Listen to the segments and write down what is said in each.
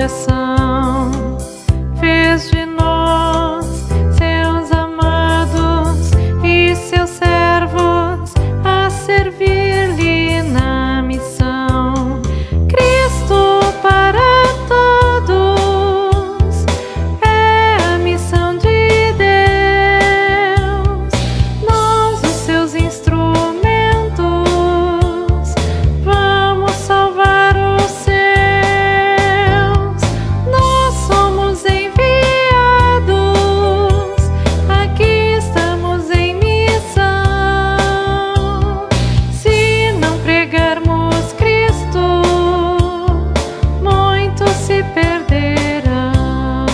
coração, fez de nós seus amados e seus servos a servir-lhe na missão. Cristo para todos é a missão de Deus. Nós, os seus instrumentos, vamos salvar os seus. Nós somos enviados, aqui estamos em missão. Se não pregarmos Cristo, muitos se perderão.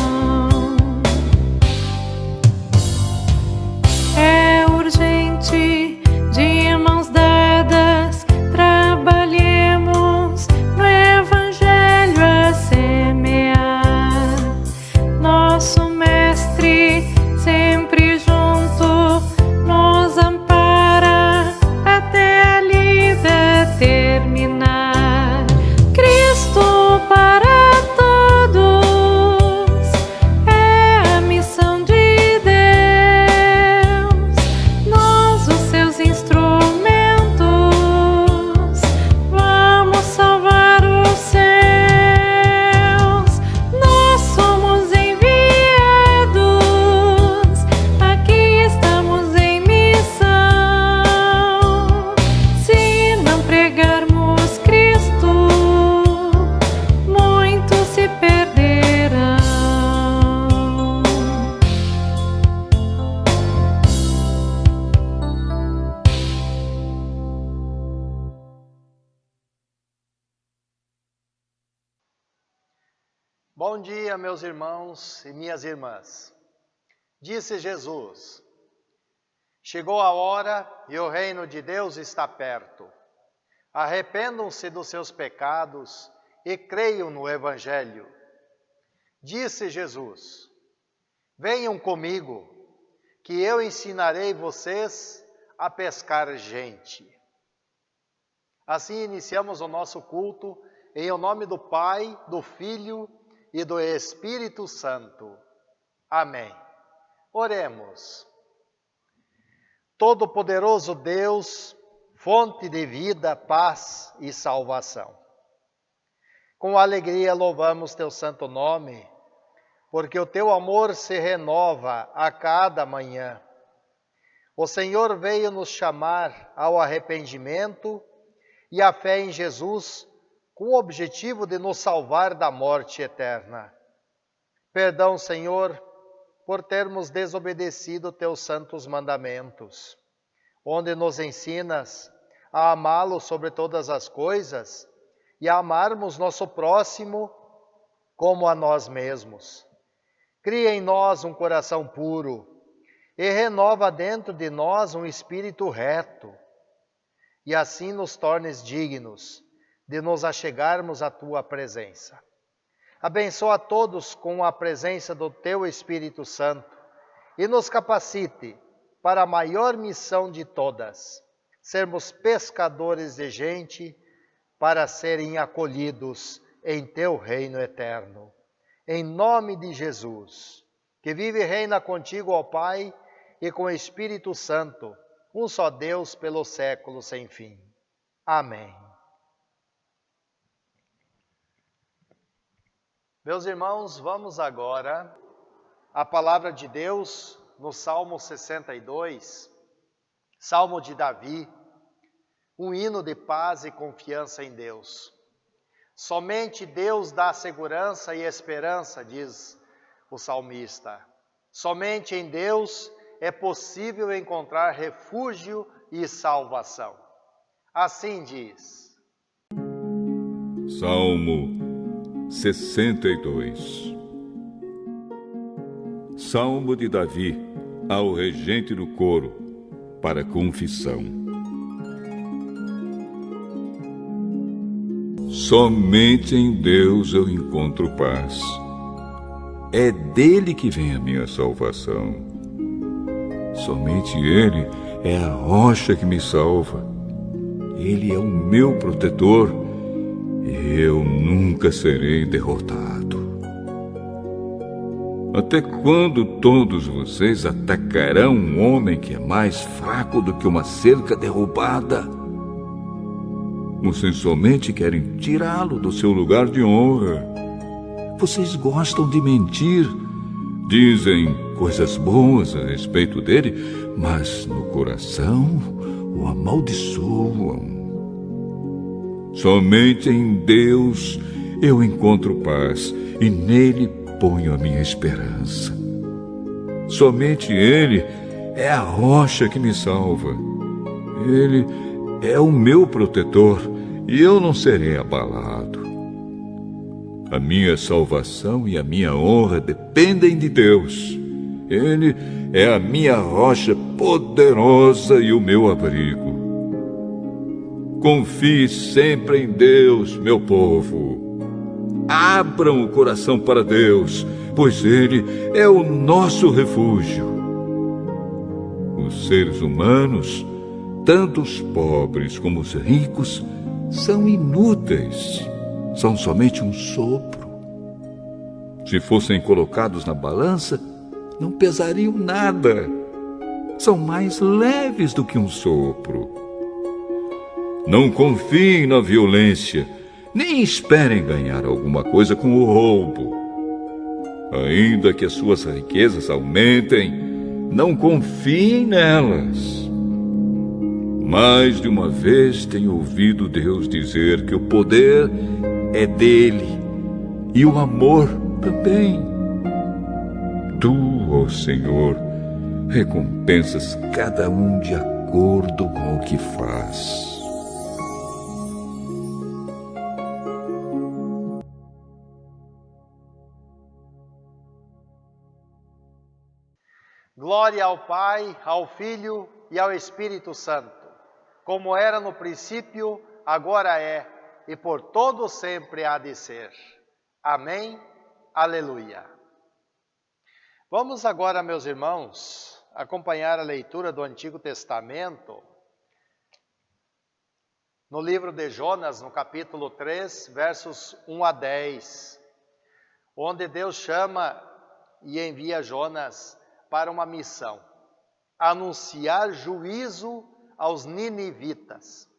É urgente, de mãos dadas, trabalhemos no Evangelho a semear. Nosso Mestre, sempre junto, nos ampara até a lida terminar. Cristo para todos é a missão de Deus. Nós, os seus instrumentos, vamos salvar os seus. Nós somos enviados, aqui estamos em missão. Se não pregarmos Cristo, muitos se perderão. Bom dia, meus irmãos e minhas irmãs. Disse Jesus: chegou a hora e o reino de Deus está perto. Arrependam-se dos seus pecados e creiam no Evangelho. Disse Jesus: venham comigo, que eu ensinarei vocês a pescar gente. Assim iniciamos o nosso culto em nome do Pai, do Filho e do Espírito Santo. Amém. Oremos. Todo-Poderoso Deus, fonte de vida, paz e salvação, com alegria louvamos teu santo nome, porque o teu amor se renova a cada manhã. O Senhor veio nos chamar ao arrependimento e à fé em Jesus, com o objetivo de nos salvar da morte eterna. Perdão, Senhor, por termos desobedecido teus santos mandamentos, onde nos ensinas a amá-lo sobre todas as coisas e a amarmos nosso próximo como a nós mesmos. Cria em nós um coração puro e renova dentro de nós um espírito reto, e assim nos tornes dignos de nos achegarmos à tua presença. Abençoa a todos com a presença do teu Espírito Santo e nos capacite para a maior missão de todas, sermos pescadores de gente para serem acolhidos em teu reino eterno. Em nome de Jesus, que vive e reina contigo, ó Pai, e com o Espírito Santo, um só Deus pelos séculos sem fim. Amém. Meus irmãos, vamos agora à palavra de Deus no Salmo 62, Salmo de Davi, um hino de paz e confiança em Deus. Somente Deus dá segurança e esperança, diz o salmista. Somente em Deus é possível encontrar refúgio e salvação. Assim diz. Salmo 62. Salmo de Davi ao regente do coro, para confissão. Somente em Deus eu encontro paz. É dele que vem a minha salvação. Somente Ele é a rocha que me salva. Ele é o meu protetor. Eu nunca serei derrotado. Até quando todos vocês atacarão um homem que é mais fraco do que uma cerca derrubada? Vocês somente querem tirá-lo do seu lugar de honra. Vocês gostam de mentir. Dizem coisas boas a respeito dele, mas no coração o amaldiçoam. Somente em Deus eu encontro paz e nele ponho a minha esperança. Somente Ele é a rocha que me salva. Ele é o meu protetor e eu não serei abalado. A minha salvação e a minha honra dependem de Deus. Ele é a minha rocha poderosa e o meu abrigo. Confie sempre em Deus, meu povo. Abram o coração para Deus, pois Ele é o nosso refúgio. Os seres humanos, tanto os pobres como os ricos, são inúteis. São somente um sopro. Se fossem colocados na balança, não pesariam nada. São mais leves do que um sopro. Não confiem na violência, nem esperem ganhar alguma coisa com o roubo. Ainda que as suas riquezas aumentem, não confiem nelas. Mais de uma vez tenho ouvido Deus dizer que o poder é dele e o amor também. Tu, ó Senhor, recompensas cada um de acordo com o que faz. Glória ao Pai, ao Filho e ao Espírito Santo, como era no princípio, agora é e por todo sempre há de ser. Amém. Aleluia. Vamos agora, meus irmãos, acompanhar a leitura do Antigo Testamento no livro de Jonas, no capítulo 3, versos 1 a 10, onde Deus chama e envia Jonas para uma missão: anunciar juízo aos ninivitas.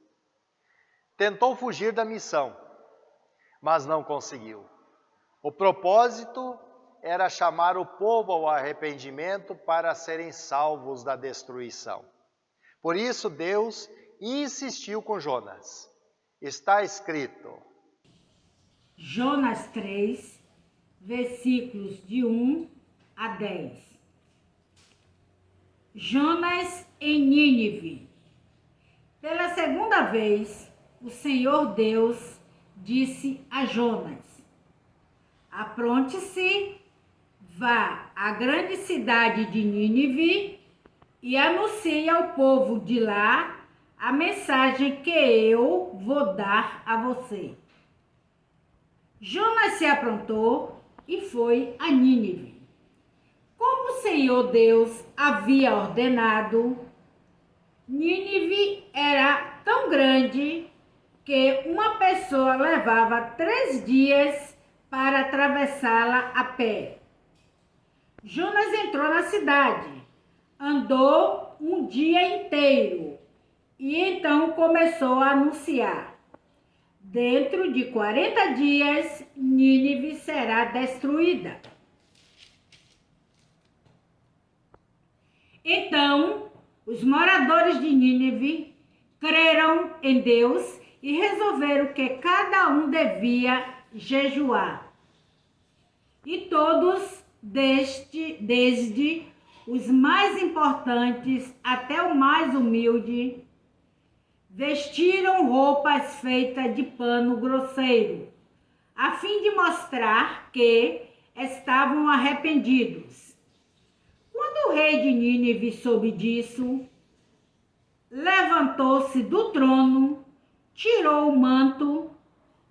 Tentou fugir da missão, mas não conseguiu. O propósito era chamar o povo ao arrependimento para serem salvos da destruição. Por isso Deus insistiu com Jonas. Está escrito: Jonas 3, versículos de 1 a 10. Jonas em Nínive. Pela segunda vez, o Senhor Deus disse a Jonas: apronte-se, vá à grande cidade de Nínive e anuncie ao povo de lá a mensagem que eu vou dar a você. Jonas se aprontou e foi a Nínive. Como o Senhor Deus havia ordenado, Nínive era tão grande que uma pessoa levava 3 dias para atravessá-la a pé. Jonas entrou na cidade, andou um dia inteiro e então começou a anunciar: dentro de 40 dias, Nínive será destruída. Então, os moradores de Nínive creram em Deus e resolveram que cada um devia jejuar. E todos, desde os mais importantes até o mais humilde, vestiram roupas feitas de pano grosseiro, a fim de mostrar que estavam arrependidos. Quando o rei de Nínive soube disso, levantou-se do trono, tirou o manto,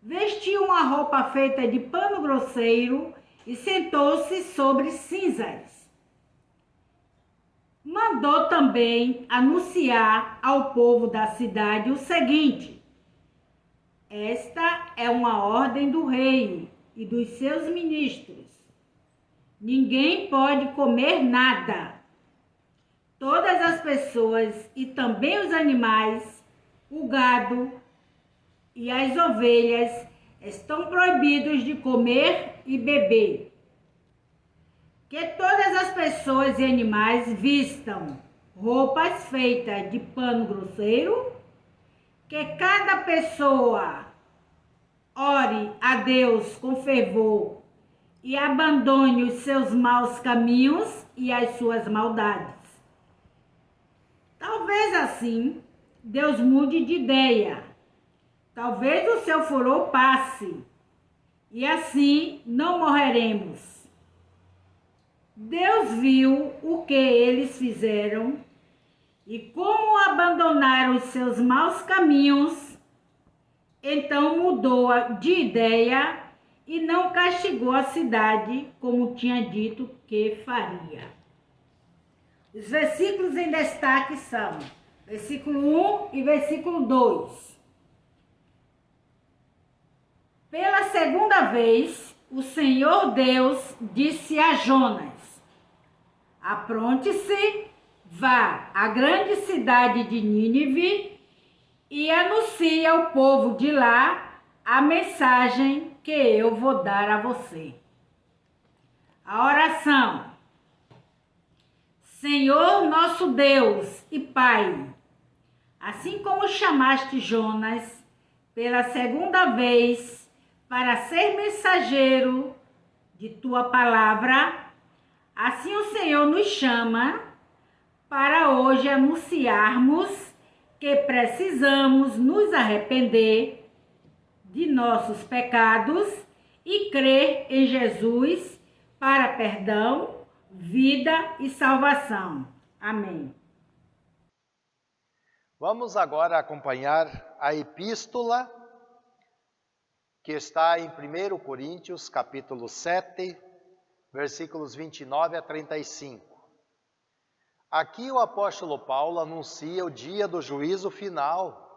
vestiu uma roupa feita de pano grosseiro e sentou-se sobre cinzas. Mandou também anunciar ao povo da cidade o seguinte: esta é uma ordem do rei e dos seus ministros. ninguém pode comer nada. Todas as pessoas e também os animais, o gado e as ovelhas estão proibidos de comer e beber. Que todas as pessoas e animais vistam roupas feitas de pano grosseiro, que cada pessoa ore a Deus com fervor e abandone os seus maus caminhos e as suas maldades. Talvez assim Deus mude de ideia. Talvez o seu furor passe e assim não morreremos. Deus viu o que eles fizeram e como abandonaram os seus maus caminhos, então mudou de ideia e não castigou a cidade como tinha dito que faria. Os versículos em destaque são versículo 1 e versículo 2. Pela segunda vez, o Senhor Deus disse a Jonas: apronte-se, vá à grande cidade de Nínive e anuncie ao povo de lá a mensagem que eu vou dar a você. A oração: Senhor nosso Deus e Pai, assim como chamaste Jonas pela segunda vez para ser mensageiro de tua palavra, assim o Senhor nos chama para hoje anunciarmos que precisamos nos arrepender de nossos pecados e crer em Jesus para perdão, vida e salvação. Amém. Vamos agora acompanhar a epístola que está em 1 Coríntios, capítulo 7, versículos 29 a 35. Aqui o apóstolo Paulo anuncia o dia do juízo final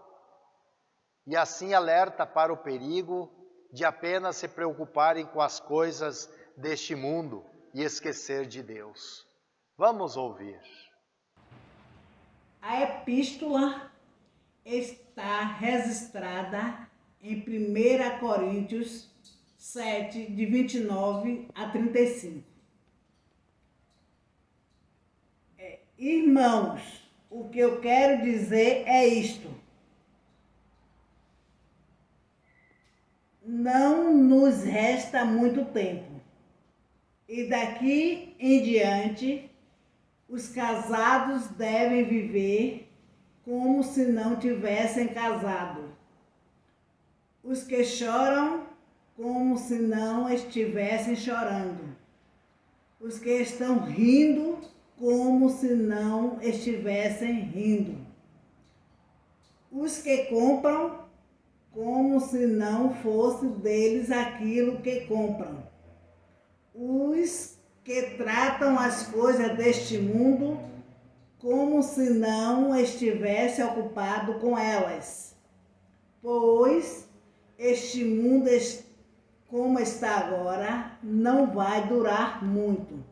e assim alerta para o perigo de apenas se preocuparem com as coisas deste mundo e esquecer de Deus. Vamos ouvir. A epístola está registrada em 1 Coríntios 7, de 29 a 35. Irmãos, o que eu quero dizer é isto: não nos resta muito tempo, e daqui em diante os casados devem viver como se não tivessem casado. Os que choram como se não estivessem chorando. Os que estão rindo como se não estivessem rindo. Os que compram como se não fosse deles aquilo que compram. Os que tratam as coisas deste mundo como se não estivesse ocupado com elas. Pois este mundo, como está agora, não vai durar muito.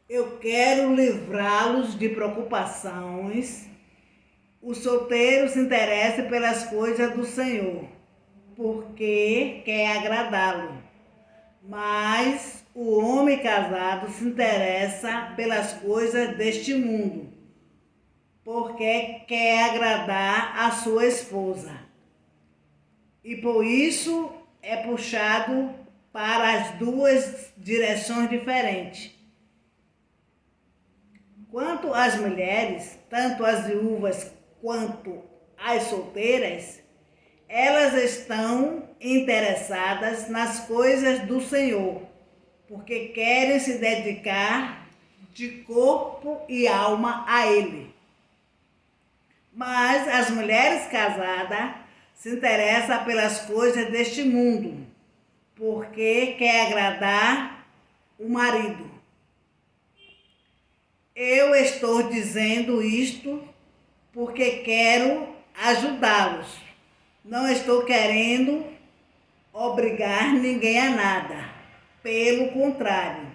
Eu quero livrá-los de preocupações. O solteiro se interessa pelas coisas do Senhor, porque quer agradá-lo. Mas o homem casado se interessa pelas coisas deste mundo, porque quer agradar a sua esposa. E por isso é puxado para as duas direções diferentes. Quanto às mulheres, tanto as viúvas quanto as solteiras, elas estão interessadas nas coisas do Senhor, porque querem se dedicar de corpo e alma a Ele. Mas as mulheres casadas se interessam pelas coisas deste mundo, porque quer agradar o marido. Eu estou dizendo isto porque quero ajudá-los. Não estou querendo obrigar ninguém a nada. Pelo contrário,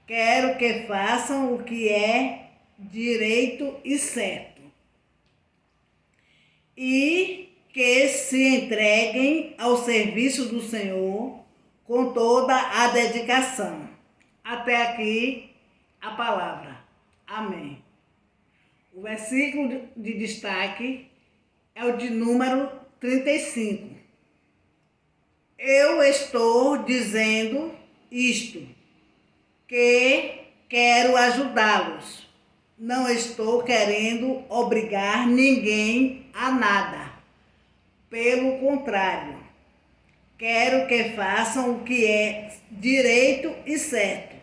quero que façam o que é direito e certo, e que se entreguem ao serviço do Senhor com toda a dedicação. Até aqui a palavra. Amém. O versículo de destaque é o de número 35. Eu estou dizendo isto, que quero ajudá-los. Não estou querendo obrigar ninguém a nada. Pelo contrário, quero que façam o que é direito e certo,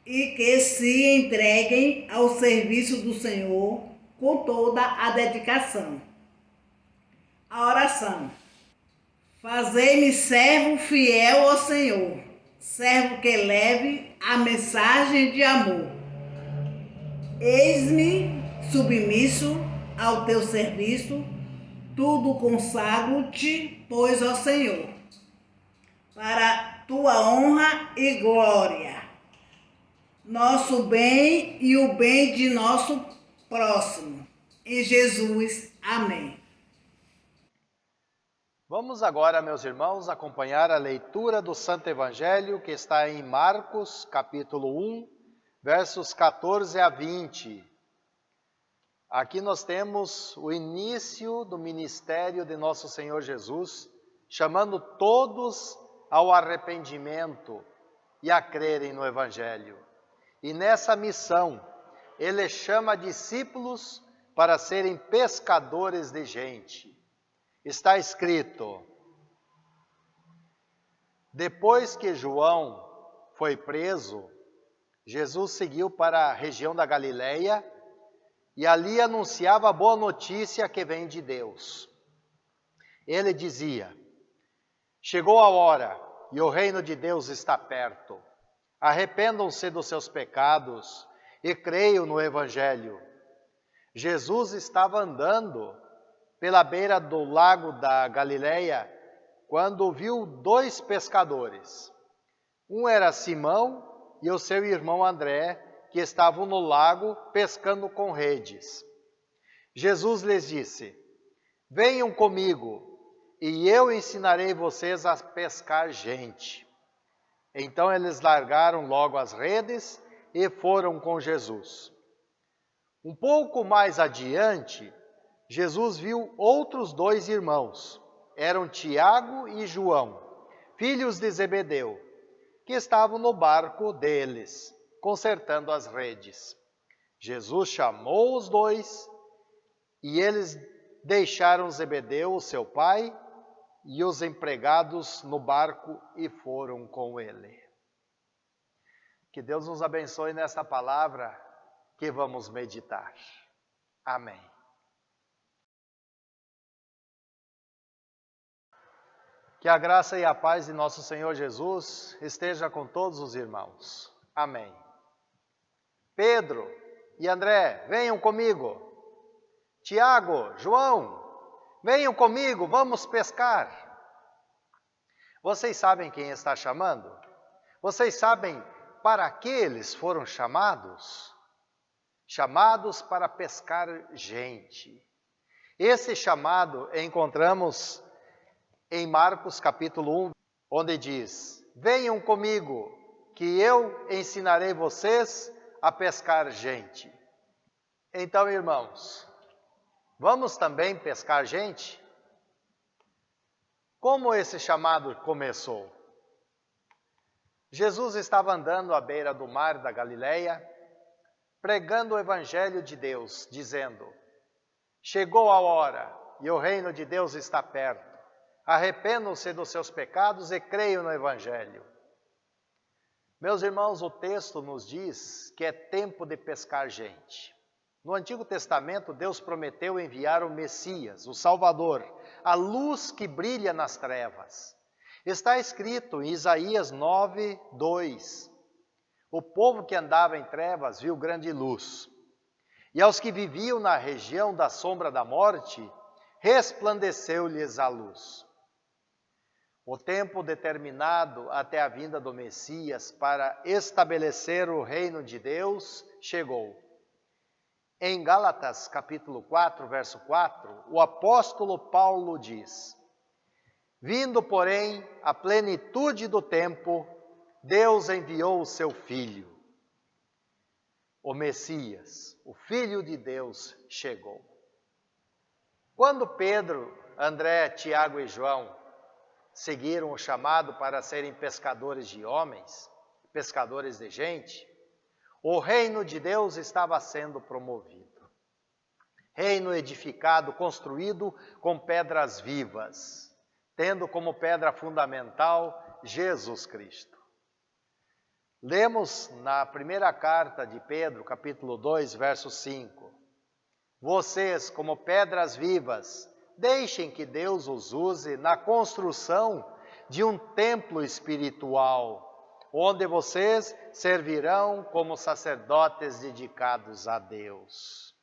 e que se entreguem ao serviço do Senhor com toda a dedicação. A oração. Fazei-me servo fiel ao Senhor, servo que leve a mensagem de amor. Eis-me submisso ao teu serviço, tudo consagro-te, pois, ó Senhor, para tua honra e glória, nosso bem e o bem de nosso próximo. Em Jesus, amém. Vamos agora, meus irmãos, acompanhar a leitura do Santo Evangelho que está em Marcos, capítulo 1, versos 14 a 20. Aqui nós temos o início do ministério de nosso Senhor Jesus, chamando todos ao arrependimento e a crerem no Evangelho. E nessa missão, ele chama discípulos para serem pescadores de gente. Está escrito: depois que João foi preso, Jesus seguiu para a região da Galileia e ali anunciava a boa notícia que vem de Deus. Ele dizia: chegou a hora e o reino de Deus está perto. Arrependam-se dos seus pecados e creiam no Evangelho. Jesus estava andando pela beira do lago da Galileia, quando viu 2 pescadores. Um era Simão e o seu irmão André, que estavam no lago pescando com redes. Jesus lhes disse: venham comigo e eu ensinarei vocês a pescar gente. Então eles largaram logo as redes e foram com Jesus. Um pouco mais adiante, Jesus viu outros 2 irmãos, eram Tiago e João, filhos de Zebedeu, que estavam no barco deles, consertando as redes. Jesus chamou os 2 e eles deixaram Zebedeu, o seu pai, e os empregados no barco e foram com ele. Que Deus nos abençoe nesta palavra que vamos meditar. Amém. Que a graça e a paz de nosso Senhor Jesus esteja com todos os irmãos. Amém. Pedro e André, venham comigo. Tiago, João, venham comigo, vamos pescar. Vocês sabem quem está chamando? Vocês sabem para que eles foram chamados? Chamados para pescar gente. Esse chamado encontramos em Marcos capítulo 1, onde diz: venham comigo, que eu ensinarei vocês a pescar gente. Então, irmãos, vamos também pescar gente? Como esse chamado começou? Jesus estava andando à beira do mar da Galileia, pregando o Evangelho de Deus, dizendo: chegou a hora e o reino de Deus está perto. Arrependam-se dos seus pecados e creiam no Evangelho. Meus irmãos, o texto nos diz que é tempo de pescar gente. No Antigo Testamento, Deus prometeu enviar o Messias, o Salvador, a luz que brilha nas trevas. Está escrito em Isaías 9:2. O povo que andava em trevas viu grande luz. E aos que viviam na região da sombra da morte, resplandeceu-lhes a luz. O tempo determinado até a vinda do Messias para estabelecer o reino de Deus chegou. Em Gálatas capítulo 4, verso 4, o apóstolo Paulo diz: vindo, porém, a plenitude do tempo, Deus enviou o seu Filho. O Messias, o Filho de Deus, chegou. Quando Pedro, André, Tiago e João seguiram o chamado para serem pescadores de homens, pescadores de gente, o reino de Deus estava sendo promovido. Reino edificado, construído com pedras vivas, tendo como pedra fundamental Jesus Cristo. Lemos na primeira carta de Pedro, capítulo 2, verso 5. Vocês, como pedras vivas, deixem que Deus os use na construção de um templo espiritual, onde vocês servirão como sacerdotes dedicados a Deus.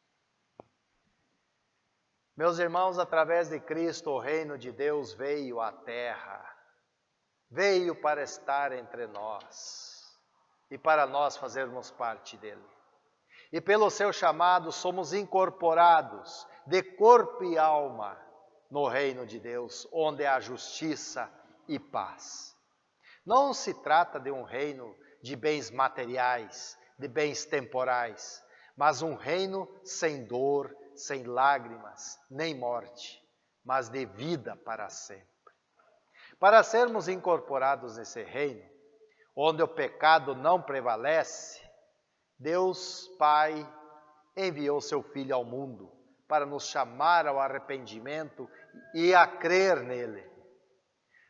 Meus irmãos, através de Cristo, o reino de Deus veio à terra, veio para estar entre nós e para nós fazermos parte dele. E pelo seu chamado somos incorporados de corpo e alma no reino de Deus, onde há justiça e paz. Não se trata de um reino de bens materiais, de bens temporais, mas um reino sem dor, sem lágrimas, nem morte, mas de vida para sempre. Para sermos incorporados nesse reino, onde o pecado não prevalece, Deus Pai enviou seu Filho ao mundo para nos chamar ao arrependimento e a crer nele.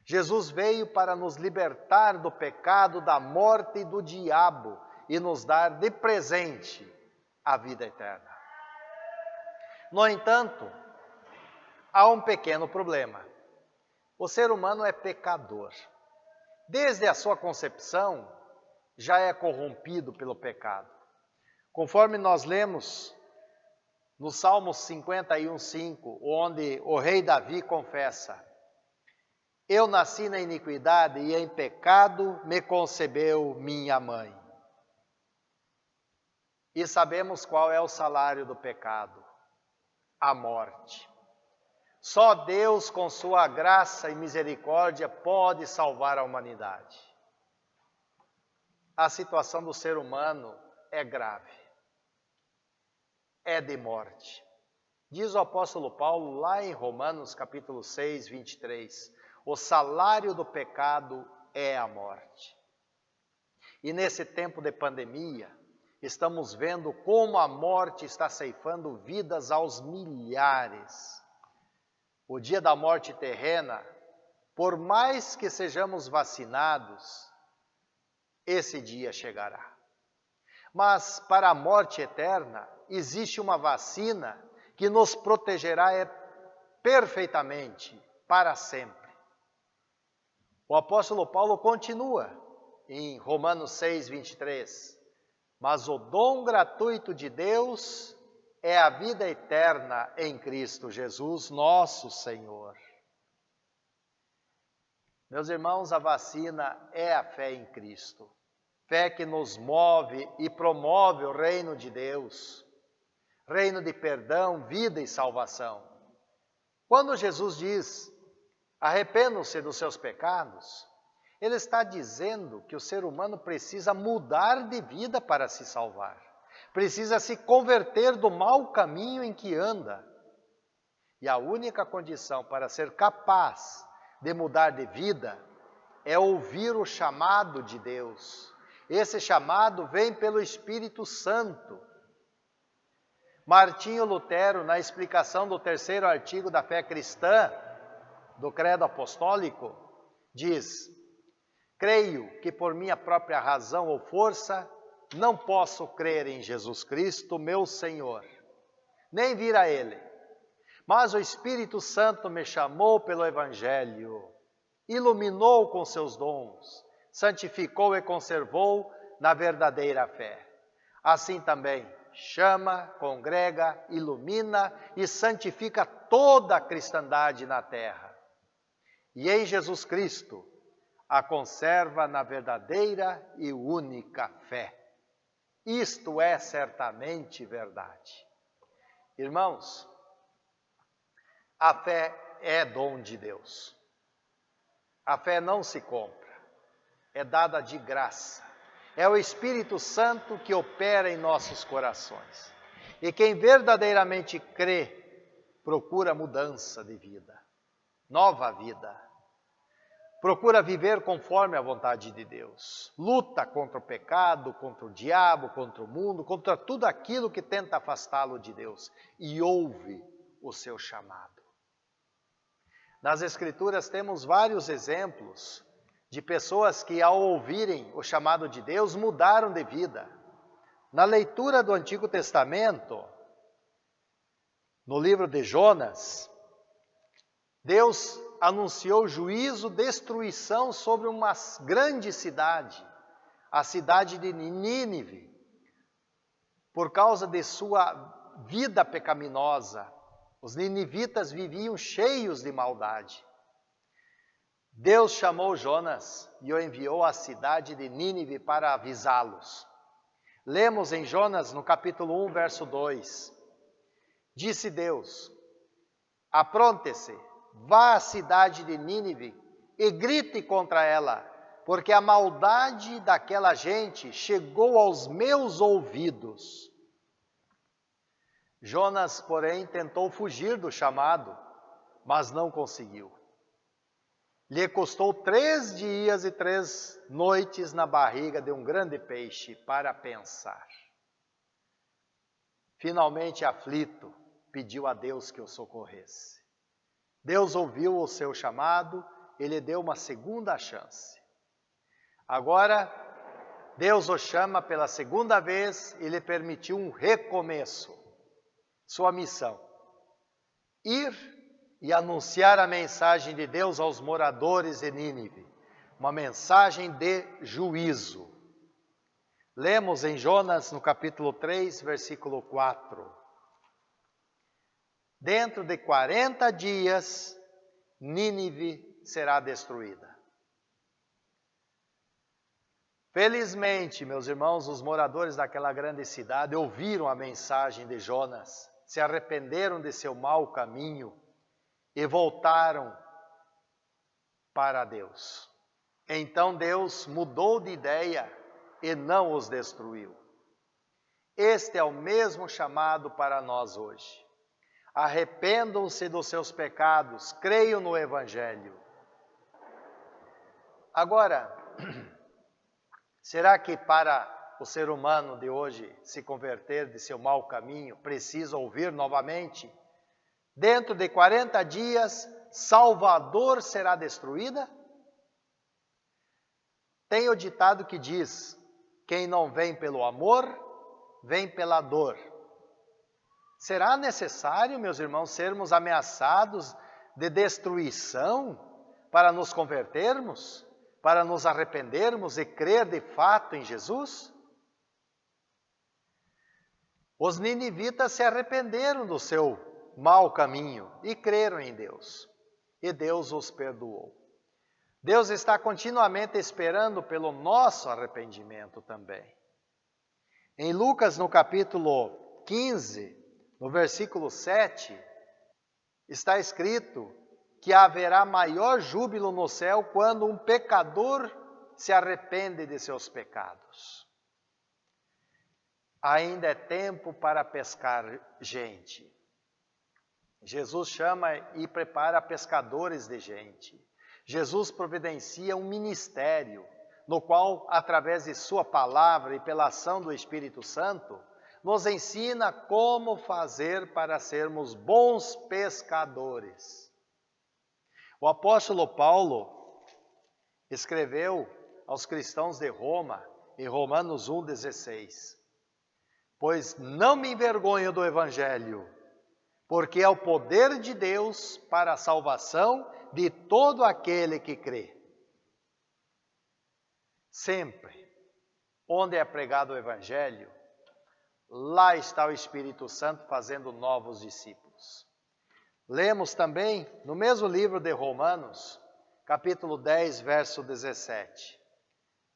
Jesus veio para nos libertar do pecado, da morte e do diabo e nos dar de presente a vida eterna. No entanto, há um pequeno problema. O ser humano é pecador. Desde a sua concepção, já é corrompido pelo pecado. Conforme nós lemos no Salmo 51:5, onde o rei Davi confessa: eu nasci na iniquidade e em pecado me concebeu minha mãe. E sabemos qual é o salário do pecado: a morte. Só Deus, com sua graça e misericórdia, pode salvar a humanidade. A situação do ser humano é grave, é de morte. Diz o apóstolo Paulo lá em Romanos capítulo 6, 23, o salário do pecado é a morte. E nesse tempo de pandemia, estamos vendo como a morte está ceifando vidas aos milhares. O dia da morte terrena, por mais que sejamos vacinados, esse dia chegará. Mas para a morte eterna, existe uma vacina que nos protegerá perfeitamente, para sempre. O apóstolo Paulo continua em Romanos 6, 23. Mas o dom gratuito de Deus é a vida eterna em Cristo Jesus, nosso Senhor. Meus irmãos, a vacina é a fé em Cristo. Fé que nos move e promove o reino de Deus. Reino de perdão, vida e salvação. Quando Jesus diz: arrependam-se dos seus pecados, ele está dizendo que o ser humano precisa mudar de vida para se salvar. Precisa se converter do mau caminho em que anda. E a única condição para ser capaz de mudar de vida é ouvir o chamado de Deus. Esse chamado vem pelo Espírito Santo. Martinho Lutero, na explicação do 3º artigo da fé cristã, do Credo Apostólico, diz: creio que por minha própria razão ou força não posso crer em Jesus Cristo, meu Senhor, nem vir a Ele. Mas o Espírito Santo me chamou pelo Evangelho, iluminou com seus dons, santificou e conservou na verdadeira fé. Assim também chama, congrega, ilumina e santifica toda a cristandade na terra. e em Jesus Cristo a conserva na verdadeira e única fé. Isto é certamente verdade. Irmãos, a fé é dom de Deus. A fé não se compra, é dada de graça. É o Espírito Santo que opera em nossos corações. E quem verdadeiramente crê, procura mudança de vida, nova vida. Procura viver conforme a vontade de Deus. Luta contra o pecado, contra o diabo, contra o mundo, contra tudo aquilo que tenta afastá-lo de Deus. E ouve o seu chamado. Nas Escrituras temos vários exemplos de pessoas que, ao ouvirem o chamado de Deus, mudaram de vida. Na leitura do Antigo Testamento, no livro de Jonas, Deus anunciou juízo, destruição sobre uma grande cidade, a cidade de Nínive, por causa de sua vida pecaminosa. Os ninivitas viviam cheios de maldade. Deus chamou Jonas e o enviou à cidade de Nínive para avisá-los. Lemos em Jonas, no capítulo 1, verso 2. Disse Deus: apronte-se, vá à cidade de Nínive e grite contra ela, porque a maldade daquela gente chegou aos meus ouvidos. Jonas, porém, tentou fugir do chamado, mas não conseguiu. Lhe custou 3 dias e 3 noites na barriga de um grande peixe para pensar. Finalmente, aflito, pediu a Deus que o socorresse. Deus ouviu o seu chamado e lhe deu uma segunda chance. Agora, Deus o chama pela segunda vez e lhe permitiu um recomeço. Sua missão: ir e anunciar a mensagem de Deus aos moradores de Nínive, uma mensagem de juízo. Lemos em Jonas, no capítulo 3, versículo 4. Dentro de 40 dias, Nínive será destruída. Felizmente, meus irmãos, os moradores daquela grande cidade ouviram a mensagem de Jonas, se arrependeram de seu mau caminho e voltaram para Deus. Então Deus mudou de ideia e não os destruiu. Este é o mesmo chamado para nós hoje. Arrependam-se dos seus pecados, creiam no Evangelho. Agora, será que para o ser humano de hoje se converter de seu mau caminho, precisa ouvir novamente? Dentro de 40 dias, Salvador será destruída? Tem o ditado que diz: quem não vem pelo amor, vem pela dor. Será necessário, meus irmãos, sermos ameaçados de destruição para nos convertermos, para nos arrependermos e crer de fato em Jesus? Os ninivitas se arrependeram do seu mau caminho e creram em Deus, e Deus os perdoou. Deus está continuamente esperando pelo nosso arrependimento também. Em Lucas, no capítulo 15, no versículo 7, está escrito que haverá maior júbilo no céu quando um pecador se arrepende de seus pecados. Ainda é tempo para pescar gente. Jesus chama e prepara pescadores de gente. Jesus providencia um ministério no qual, através de sua palavra e pela ação do Espírito Santo, nos ensina como fazer para sermos bons pescadores. O apóstolo Paulo escreveu aos cristãos de Roma, em Romanos 1,16: pois não me envergonho do Evangelho, porque é o poder de Deus para a salvação de todo aquele que crê. Sempre, onde é pregado o Evangelho, lá está o Espírito Santo fazendo novos discípulos. Lemos também, no mesmo livro de Romanos, capítulo 10, verso 17.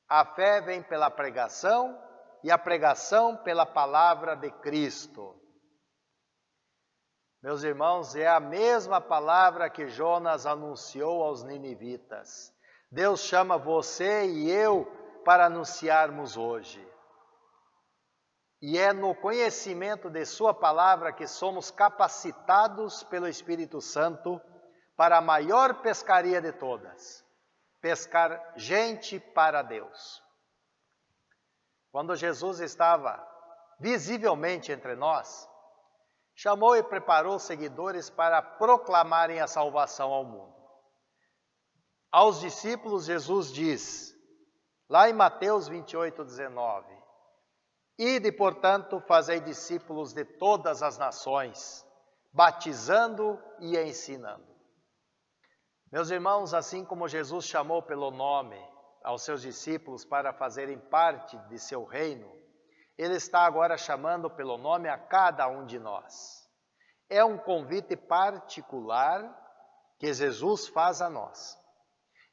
A fé vem pela pregação e a pregação pela palavra de Cristo. Meus irmãos, é a mesma palavra que Jonas anunciou aos ninivitas. Deus chama você e eu para anunciarmos hoje. E é no conhecimento de sua palavra que somos capacitados pelo Espírito Santo para a maior pescaria de todas. Pescar gente para Deus. Quando Jesus estava visivelmente entre nós, chamou e preparou seguidores para proclamarem a salvação ao mundo. Aos discípulos, Jesus diz, lá em Mateus 28, 19, Ide, portanto, fazei discípulos de todas as nações, batizando e ensinando. Meus irmãos, assim como Jesus chamou pelo nome aos seus discípulos para fazerem parte de seu reino, Ele está agora chamando pelo nome a cada um de nós. É um convite particular que Jesus faz a nós.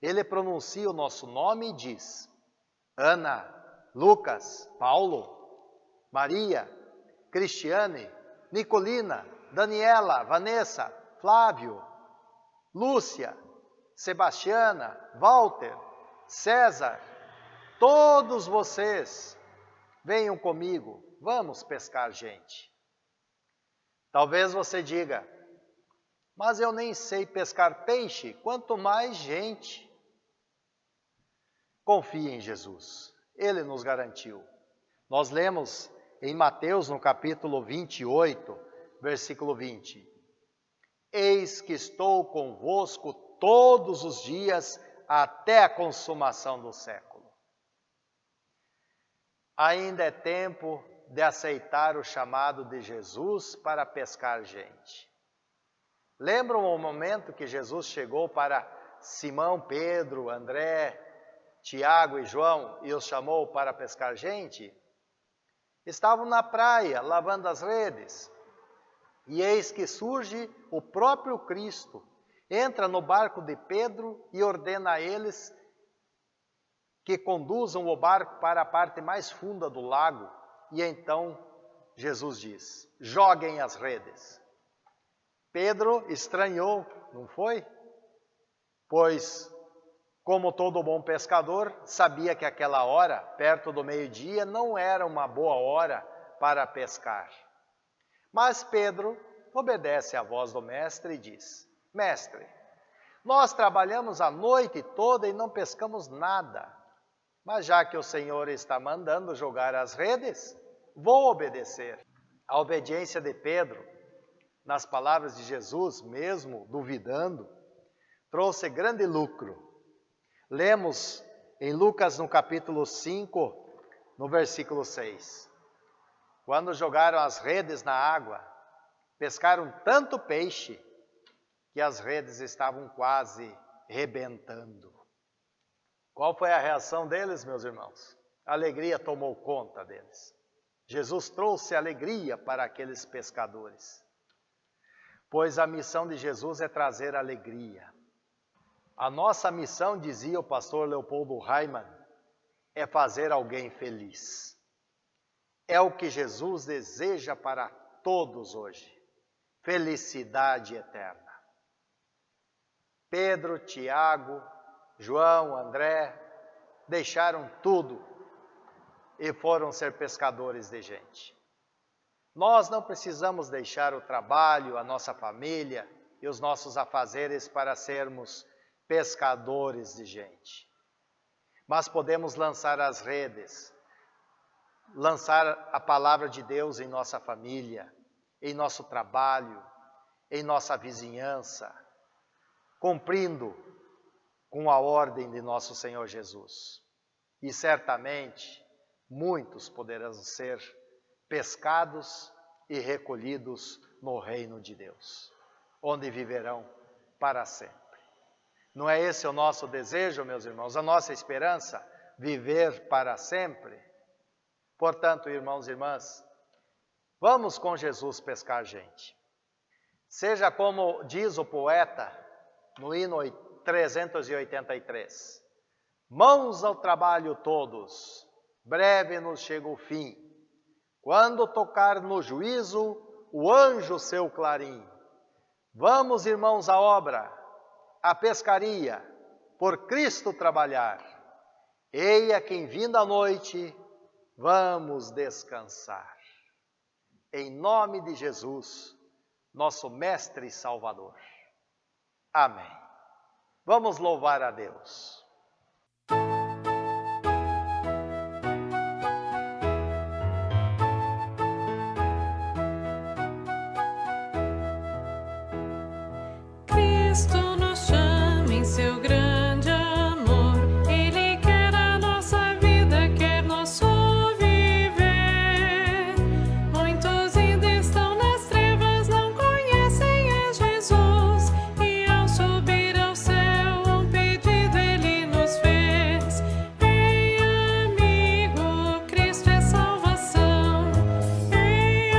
Ele pronuncia o nosso nome e diz, Ana, Lucas, Paulo, Maria, Cristiane, Nicolina, Daniela, Vanessa, Flávio, Lúcia, Sebastiana, Walter, César, todos vocês, venham comigo, vamos pescar gente. Talvez você diga, mas eu nem sei pescar peixe, quanto mais gente. Confie em Jesus, Ele nos garantiu. Nós lemos em Mateus, no capítulo 28, versículo 20. Eis que estou convosco todos os dias até a consumação do século. Ainda é tempo de aceitar o chamado de Jesus para pescar gente. Lembram o momento que Jesus chegou para Simão, Pedro, André, Tiago e João e os chamou para pescar gente? Estavam na praia, lavando as redes. E eis que surge o próprio Cristo, entra no barco de Pedro e ordena a eles que conduzam o barco para a parte mais funda do lago. E então Jesus diz, joguem as redes. Pedro estranhou, não foi? Pois, como todo bom pescador, sabia que aquela hora, perto do meio-dia, não era uma boa hora para pescar. Mas Pedro obedece à voz do mestre e diz, Mestre, nós trabalhamos a noite toda e não pescamos nada. Mas já que o Senhor está mandando jogar as redes, vou obedecer. A obediência de Pedro, nas palavras de Jesus, mesmo duvidando, trouxe grande lucro. Lemos em Lucas no capítulo 5, no versículo 6. Quando jogaram as redes na água, pescaram tanto peixe que as redes estavam quase rebentando. Qual foi a reação deles, meus irmãos? A alegria tomou conta deles. Jesus trouxe alegria para aqueles pescadores. Pois a missão de Jesus é trazer alegria. A nossa missão, dizia o pastor Leopoldo Reimann, é fazer alguém feliz. É o que Jesus deseja para todos hoje. Felicidade eterna. Pedro, Tiago, João, André, deixaram tudo e foram ser pescadores de gente. Nós não precisamos deixar o trabalho, a nossa família e os nossos afazeres para sermos pescadores de gente. Mas podemos lançar as redes, lançar a palavra de Deus em nossa família, em nosso trabalho, em nossa vizinhança, cumprindo com a ordem de nosso Senhor Jesus. E certamente muitos poderão ser pescados e recolhidos no reino de Deus, onde viverão para sempre. Não é esse o nosso desejo, meus irmãos, a nossa esperança? Viver para sempre? Portanto, irmãos e irmãs, vamos com Jesus pescar gente. Seja como diz o poeta no hino 383. Mãos ao trabalho todos, breve nos chega o fim. Quando tocar no juízo, o anjo seu clarim. Vamos, irmãos, à obra, à pescaria, por Cristo trabalhar. Eia quem vinda a noite, vamos descansar. Em nome de Jesus, nosso Mestre e Salvador. Amém. Vamos louvar a Deus. Cristo nos chama em seu grande amor. Ele quer a nossa vida, quer nosso viver. Muitos ainda estão nas trevas, não conhecem a Jesus. E ao subir ao céu, um pedido ele nos fez. Ei, amigo, Cristo é salvação. Ei,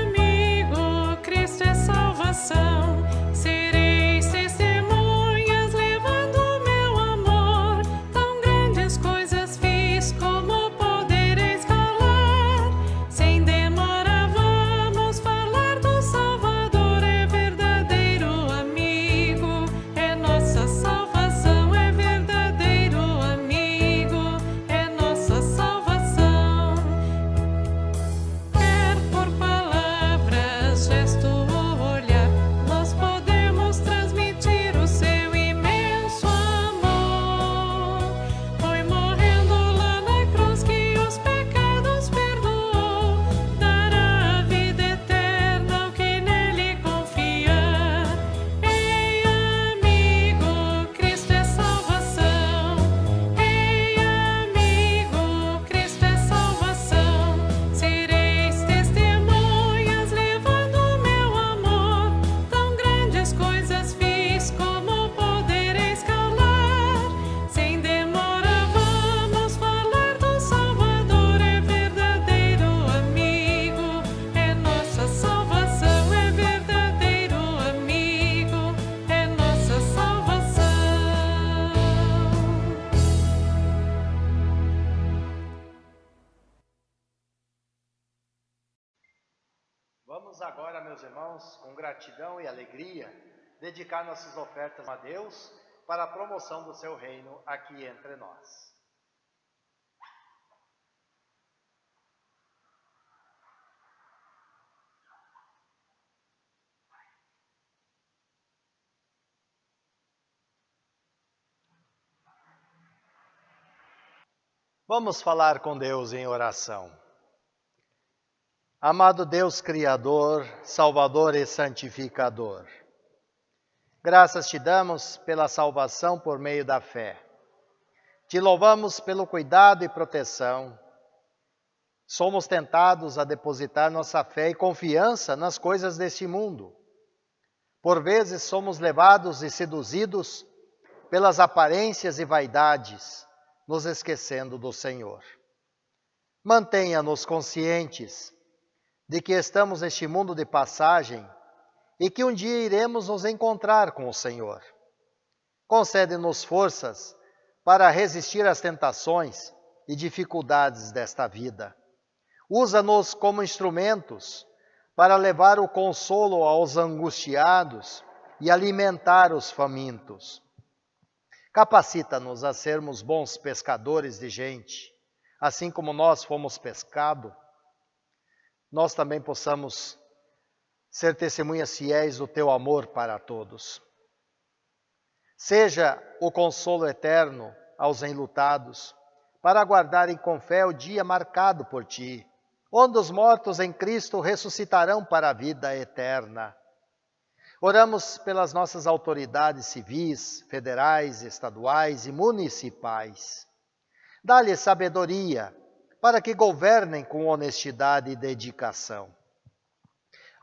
amigo, Cristo é salvação. Sereis testemunhas levando meu amor. Tão grandes coisas fiz, como podereis calar? Sem demora vamos falar do Salvador. É verdadeiro amigo, é nossa salvação. É verdadeiro amigo, é nossa salvação. Quer por palavras, gesto ou olhar, nós podemos transmitir o seu imenso amor. Foi morrendo lá na cruz que os pecados perdoou, dará a vida eterna ao que nele confiar. Ei, amigo, Cristo é salvação. Ei, amigo, Cristo é salvação. Sereis testemunhas levando meu amor. Tão grandes coisas fiz, como podereis calar? Sem demora vamos falar do Salvador. É verdadeiro amigo, é nossa salvação. É verdadeiro amigo, é nossa salvação. Vamos agora, meus irmãos, com gratidão e alegria, dedicar nossas ofertas a Deus para a promoção do seu reino aqui entre nós. Vamos falar com Deus em oração. Amado Deus Criador, Salvador e Santificador, graças te damos pela salvação por meio da fé. Te louvamos pelo cuidado e proteção. Somos tentados a depositar nossa fé e confiança nas coisas deste mundo. Por vezes somos levados e seduzidos pelas aparências e vaidades, nos esquecendo do Senhor. Mantenha-nos conscientes de que estamos neste mundo de passagem e que um dia iremos nos encontrar com o Senhor. Concede-nos forças para resistir às tentações e dificuldades desta vida. Usa-nos como instrumentos para levar o consolo aos angustiados e alimentar os famintos. Capacita-nos a sermos bons pescadores de gente, assim como nós fomos pescados. Nós também possamos ser testemunhas fiéis do teu amor para todos. Seja o consolo eterno aos enlutados, para aguardarem com fé o dia marcado por ti, onde os mortos em Cristo ressuscitarão para a vida eterna. Oramos pelas nossas autoridades civis, federais, estaduais e municipais. Dá-lhes sabedoria, para que governem com honestidade e dedicação.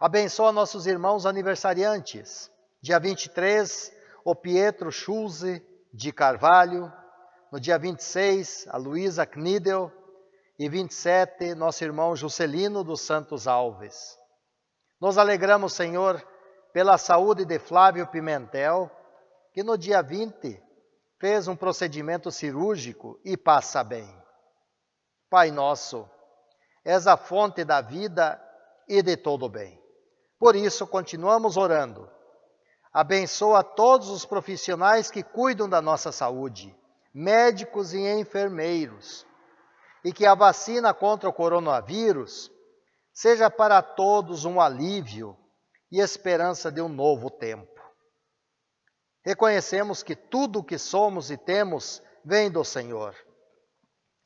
Abençoa nossos irmãos aniversariantes. Dia 23, o Pietro Schulze de Carvalho. No dia 26, a Luísa Knidel. E 27, nosso irmão Juscelino dos Santos Alves. Nos alegramos, Senhor, pela saúde de Flávio Pimentel que no dia 20 fez um procedimento cirúrgico e passa bem. Pai nosso, és a fonte da vida e de todo o bem. Por isso, continuamos orando. Abençoa todos os profissionais que cuidam da nossa saúde, médicos e enfermeiros, e que a vacina contra o coronavírus seja para todos um alívio e esperança de um novo tempo. Reconhecemos que tudo o que somos e temos vem do Senhor.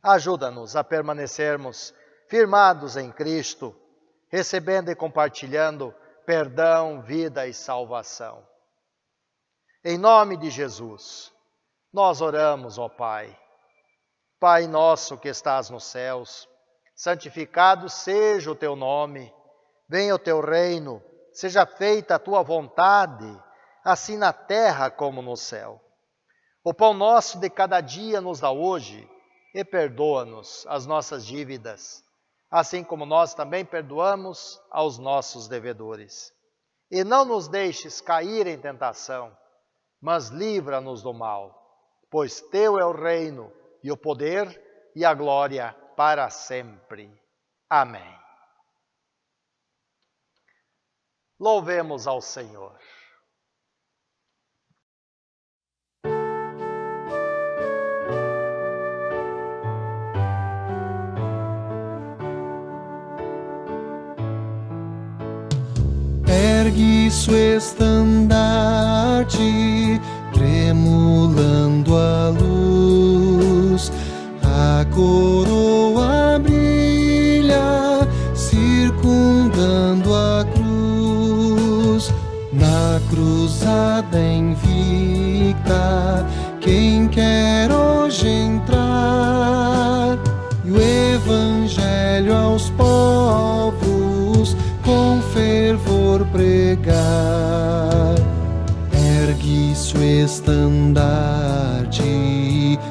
Ajuda-nos a permanecermos firmados em Cristo, recebendo e compartilhando perdão, vida e salvação. Em nome de Jesus, nós oramos, ó Pai. Pai nosso que estás nos céus, santificado seja o teu nome, venha o teu reino, seja feita a tua vontade, assim na terra como no céu. O pão nosso de cada dia nos dá hoje, e perdoa-nos as nossas dívidas, assim como nós também perdoamos aos nossos devedores. E não nos deixes cair em tentação, mas livra-nos do mal, pois teu é o reino, e o poder, e a glória para sempre. Amém. Louvemos ao Senhor. Ergue seu estandarte, tremulando a luz, a coroa brilha, circundando a cruz. Na cruzada invicta, quem quer hoje entrar, e o evangelho aos povos com fervor pregar. Ergue seu estandarte,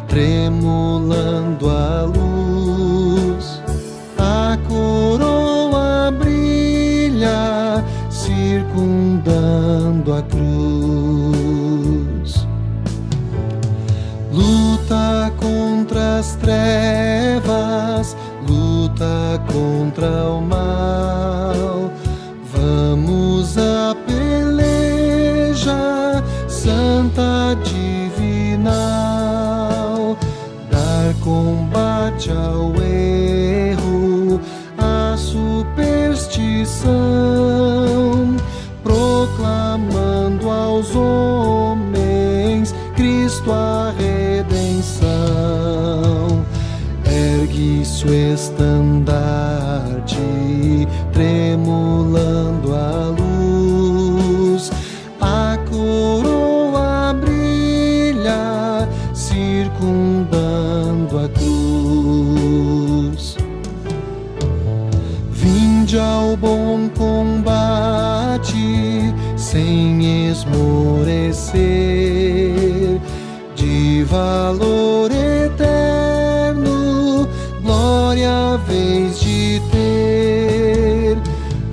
tremulando a luz, a coroa brilha, circundando a cruz. Luta contra as trevas, luta contra o mal. Vamos à peleja santa divinal, dar combate ao erro, à superstição, proclamando aos homens Cristo a redenção. Ergue seu estandarte, tremulando a luz, a coroa brilha, circundando a cruz. Vinde ao bom combate, sem esmorecer, de valor eterno, glória vez de ter.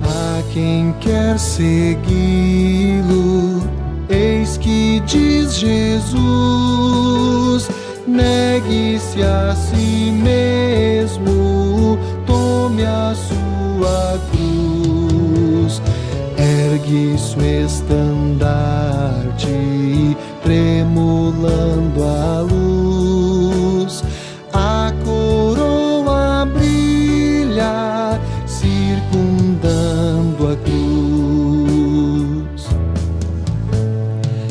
A quem quer segui-lo, eis que diz Jesus, negue-se a si mesmo, tome a sua cruz. Ergue seu estandarte, tremulando a luz, a coroa brilha, circundando a cruz.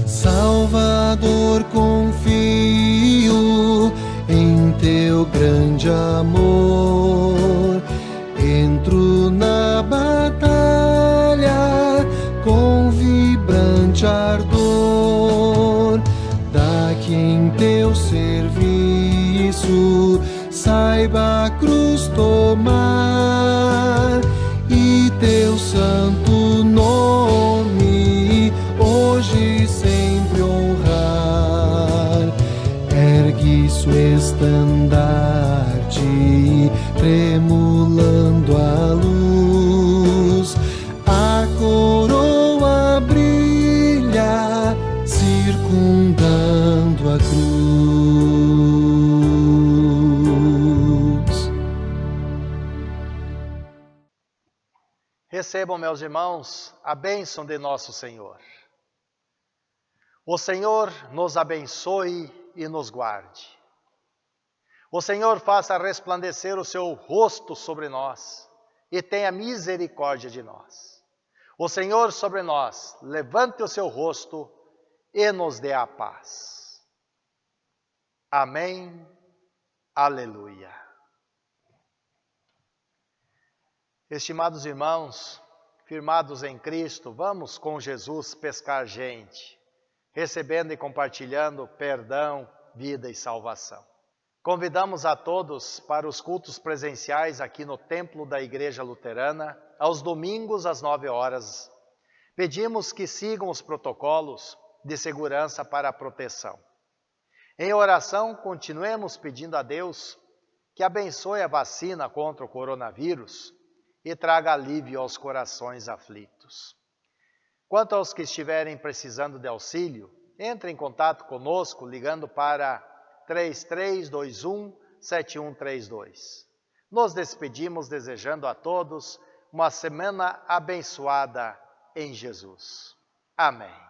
Salvador, confio em teu grande amor, entro na batalha com vibrante ardor. Daqui em teu serviço saiba a cruz tomar, e teu santo nome hoje e sempre honrar. Ergue seu estandarte, tremulando a luz, a coroa brilha, circundando Recebam, meus irmãos, a bênção de nosso Senhor. O Senhor nos abençoe e nos guarde. O Senhor faça resplandecer o seu rosto sobre nós e tenha misericórdia de nós. O Senhor sobre nós levante o seu rosto e nos dê a paz. Amém. Aleluia. Estimados irmãos, firmados em Cristo, vamos com Jesus pescar gente, recebendo e compartilhando perdão, vida e salvação. Convidamos a todos para os cultos presenciais aqui no Templo da Igreja Luterana, aos domingos às 9 horas. Pedimos que sigam os protocolos de segurança para a proteção. Em oração, continuemos pedindo a Deus que abençoe a vacina contra o coronavírus e traga alívio aos corações aflitos. Quanto aos que estiverem precisando de auxílio, entre em contato conosco ligando para 3321-7132. Nos despedimos desejando a todos uma semana abençoada em Jesus. Amém.